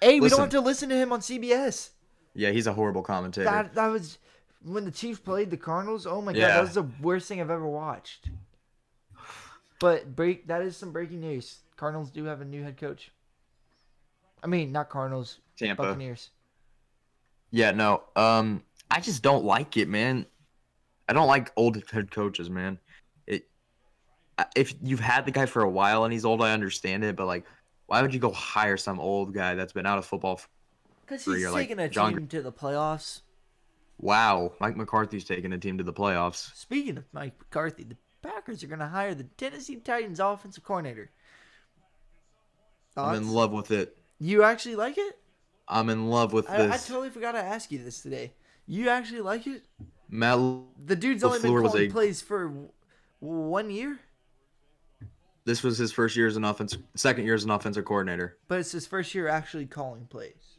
Hey, we don't have to listen to him on CBS. Yeah, he's a horrible commentator. That was when the Chiefs played the Cardinals. Oh my God, Yeah. that was the worst thing I've ever watched. But that is some breaking news. Cardinals do have a new head coach. I mean, not Cardinals. Tampa. Buccaneers. Yeah, no. I just don't like it, man. I don't like old head coaches, man. If you've had the guy for a while and he's old, I understand it, but like, why would you go hire some old guy that's been out of football Because for a he's year? taking a team to the playoffs. Wow, Mike McCarthy's taking a team to the playoffs. Speaking of Mike McCarthy, the Packers are going to hire the Tennessee Titans offensive coordinator. Thoughts? I'm in love with it. You actually like it? I'm in love with I this. totally forgot to ask you this today. You actually like it? Matt The dude's only been LaFleur calling plays for 1 year, This was his second year as an offensive coordinator. but it's his first year actually calling plays.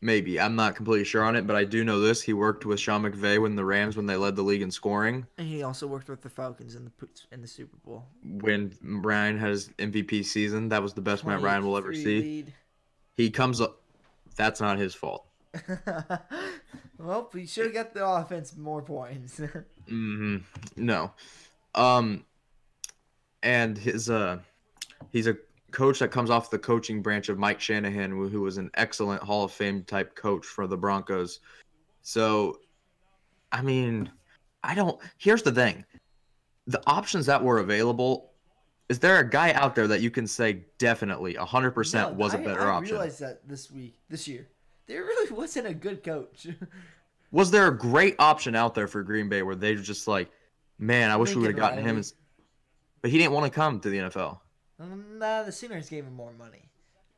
Maybe. I'm not completely sure on it, but I do know this. He worked with Sean McVay when the Rams, when they led the league in scoring. And he also worked with the Falcons in the Super Bowl. When Ryan had his MVP season, that was the best Matt Ryan will ever 23 see. lead. He comes up. That's not his fault. Well, he should have got the offense more points. No. And he's a coach that comes off the coaching branch of Mike Shanahan, who was an excellent Hall of Fame type coach for the Broncos. So, I mean, here's the thing. The options that were available, is there a guy out there that you can say definitely 100% was a better option? I realized that this year. There really wasn't a good coach. Was there a great option out there for Green Bay where they were just like, man, I wish we would have gotten him. But he didn't want to come to the NFL. Nah, the Sooners gave him more money.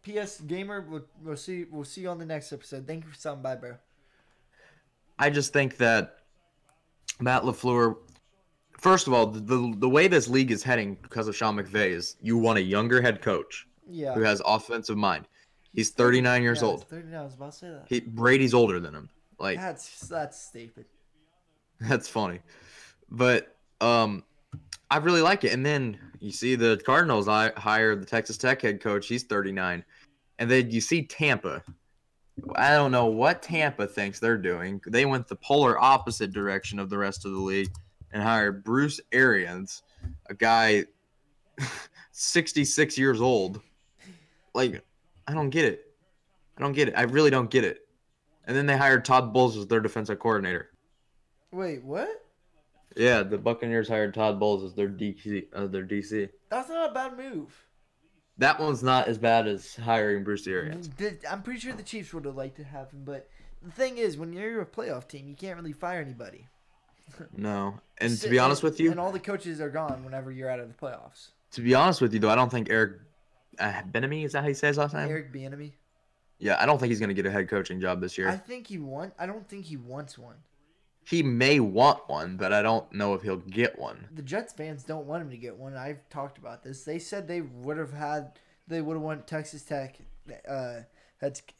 P.S. Gamer, we'll see you on the next episode. Thank you for stopping by, bro. I just think that Matt LaFleur, first of all, the way this league is heading because of Sean McVay is you want a younger head coach who has offensive mind. He's 39 years old. He's 39. I was about to say that. Brady's older than him. Like that's stupid. That's funny. But I really like it. And then you see the Cardinals hire the Texas Tech head coach. He's 39. And then you see Tampa. I don't know what Tampa thinks they're doing. They went the polar opposite direction of the rest of the league and hired Bruce Arians, a guy 66 years old. Like, I don't get it. I really don't get it. And then they hired Todd Bowles as their defensive coordinator. Wait, what? Yeah, the Buccaneers hired Todd Bowles as their DC. That's not a bad move. That one's not as bad as hiring Bruce Arians. I'm pretty sure the Chiefs would have liked to have him, but the thing is, when you're a playoff team, you can't really fire anybody. No. And to be honest with you... And all the coaches are gone whenever you're out of the playoffs. To be honest with you, though, I don't think Eric Bieniemy, is that how you say his last name? Eric Bieniemy. Yeah, I don't think he's going to get a head coaching job this year. I don't think he wants one. He may want one, but I don't know if he'll get one. The Jets fans don't want him to get one. I've talked about this. They said they would have won Texas Tech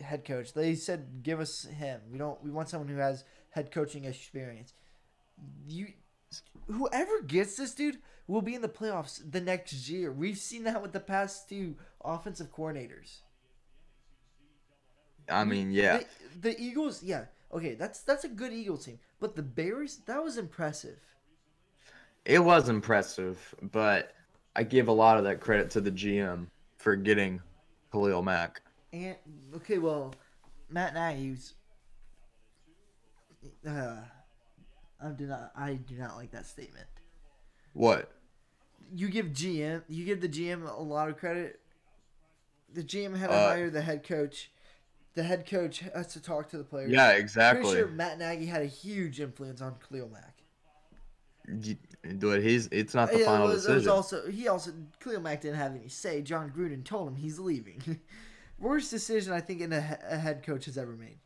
head coach. They said give us him. We want someone who has head coaching experience. Whoever gets this dude will be in the playoffs the next year. We've seen that with the past two offensive coordinators. I mean, yeah. The Eagles, yeah. Okay, that's a good Eagles team. But the Bears, that was impressive. It was impressive, but I give a lot of that credit to the GM for getting Khalil Mack. And okay, well, Matt Nagy's I I do not like that statement. What? You give the GM a lot of credit. The GM had to hire the head coach. The head coach has to talk to the players. Yeah, exactly. Pretty sure Matt Nagy had a huge influence on Khalil Mack. But it's not the final decision. Khalil Mack didn't have any say. John Gruden told him he's leaving. Worst decision I think a head coach has ever made.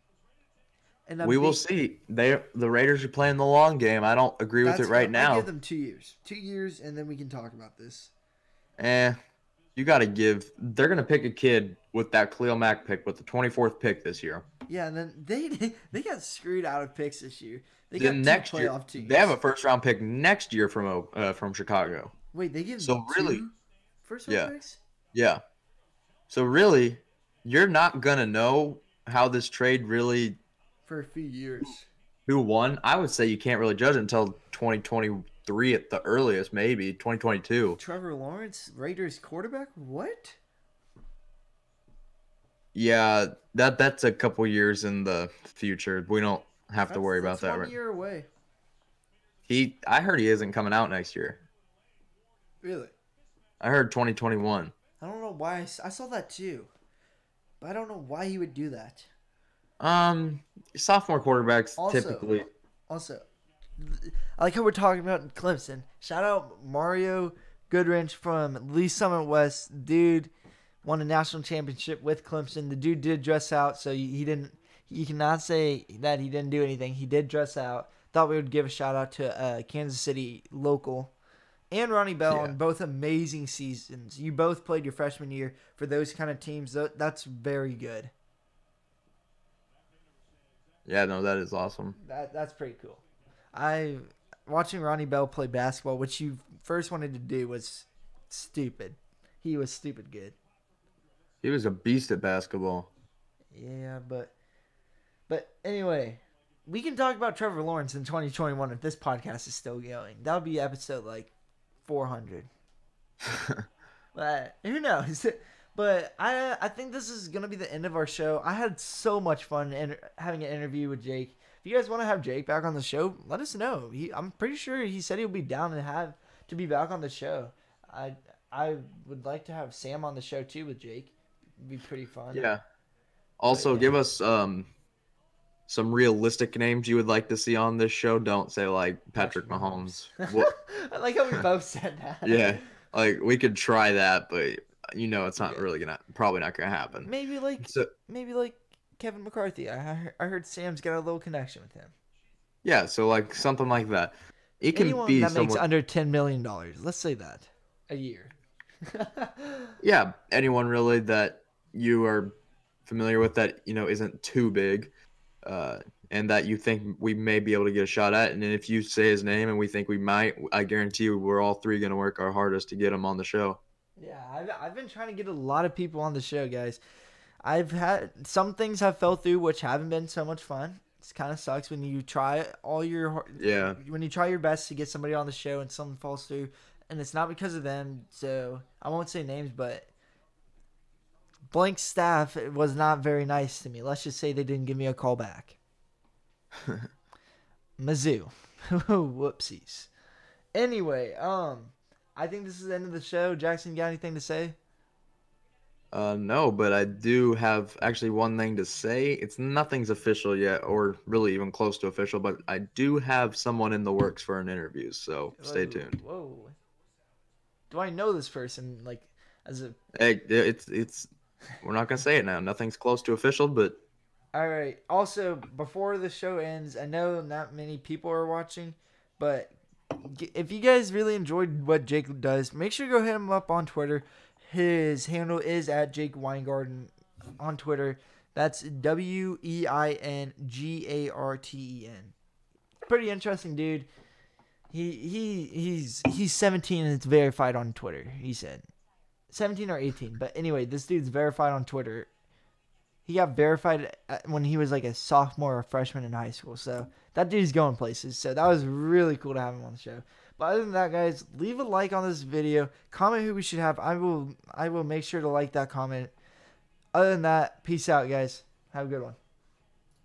And we will see. The Raiders are playing the long game. I don't agree with it right now. I give them 2 years. 2 years, and then we can talk about this. You got to give. They're going to pick a kid with that Khalil Mack pick with the 24th pick this year. Yeah, and then they got screwed out of picks this year. They got next playoff teams. They have a first-round pick next year from Chicago. Wait, they give really first-round picks? Yeah. So really, you're not going to know how this trade really – for a few years. Who won? I would say you can't really judge it until 2023 at the earliest, maybe 2022. Trevor Lawrence, Raiders quarterback? What? Yeah, that's a couple years in the future. We don't have to worry about that. That's 1 year away. I heard he isn't coming out next year. Really? I heard 2021. I don't know why. I saw that too. But I don't know why he would do that. Sophomore quarterbacks typically. Also, I like how we're talking about Clemson. Shout out Mario Goodrich from Lee Summit West. Dude won a national championship with Clemson. The dude did dress out, so he didn't. You cannot say that he didn't do anything. He did dress out. Thought we would give a shout out to Kansas City local and Ronnie Bell on both amazing seasons. You both played your freshman year for those kind of teams. That's very good. Yeah, no, that is awesome. That's pretty cool. Watching Ronnie Bell play basketball, which you first wanted to do, was stupid. He was stupid good. He was a beast at basketball. Yeah, but anyway, we can talk about Trevor Lawrence in 2021 if this podcast is still going. That'll be episode 400. But who knows? But I think this is going to be the end of our show. I had so much fun having an interview with Jake. If you guys want to have Jake back on the show, let us know. I'm pretty sure he said he'll be down to be back on the show. I would like to have Sam on the show too with Jake. It'd be pretty fun. Yeah. Also, give us some realistic names you would like to see on this show. Don't say Patrick Mahomes. I like how we both said that. Yeah. We could try that, but it's not really probably not gonna happen. Maybe Kevin McCarthy. I heard Sam's got a little connection with him. Yeah, so something like that. It can Anyone be that makes under $10 million. Let's say that a year. Yeah, anyone really that you are familiar with that isn't too big, and that you think we may be able to get a shot at. And then if you say his name and we think we might, I guarantee you we're all three gonna work our hardest to get him on the show. Yeah, I've been trying to get a lot of people on the show, guys. I've had some things have fell through, which haven't been so much fun. It kind of sucks when you try when you try your best to get somebody on the show and something falls through, and it's not because of them. So I won't say names, but blank staff was not very nice to me. Let's just say they didn't give me a call back. Mizzou, whoopsies. Anyway, I think this is the end of the show. Jackson, you got anything to say? No, but I do have actually one thing to say. Nothing's official yet, or really even close to official, but I do have someone in the works for an interview, so stay tuned. Whoa. Do I know this person? Hey, we're not gonna say it now. Nothing's close to official, but. All right. Also, before the show ends, I know not many people are watching, but if you guys really enjoyed what Jake does, make sure to go hit him up on Twitter. His handle is at Jake Weingarten on Twitter. That's WEINGARTEN. Pretty interesting dude. He's 17 and it's verified on Twitter. He said 17 or 18, but anyway, this dude's verified on Twitter. He got verified when he was a sophomore or freshman in high school. So that dude's going places. So that was really cool to have him on the show. But other than that, guys, leave a like on this video. Comment who we should have. I will make sure to like that comment. Other than that, peace out, guys. Have a good one.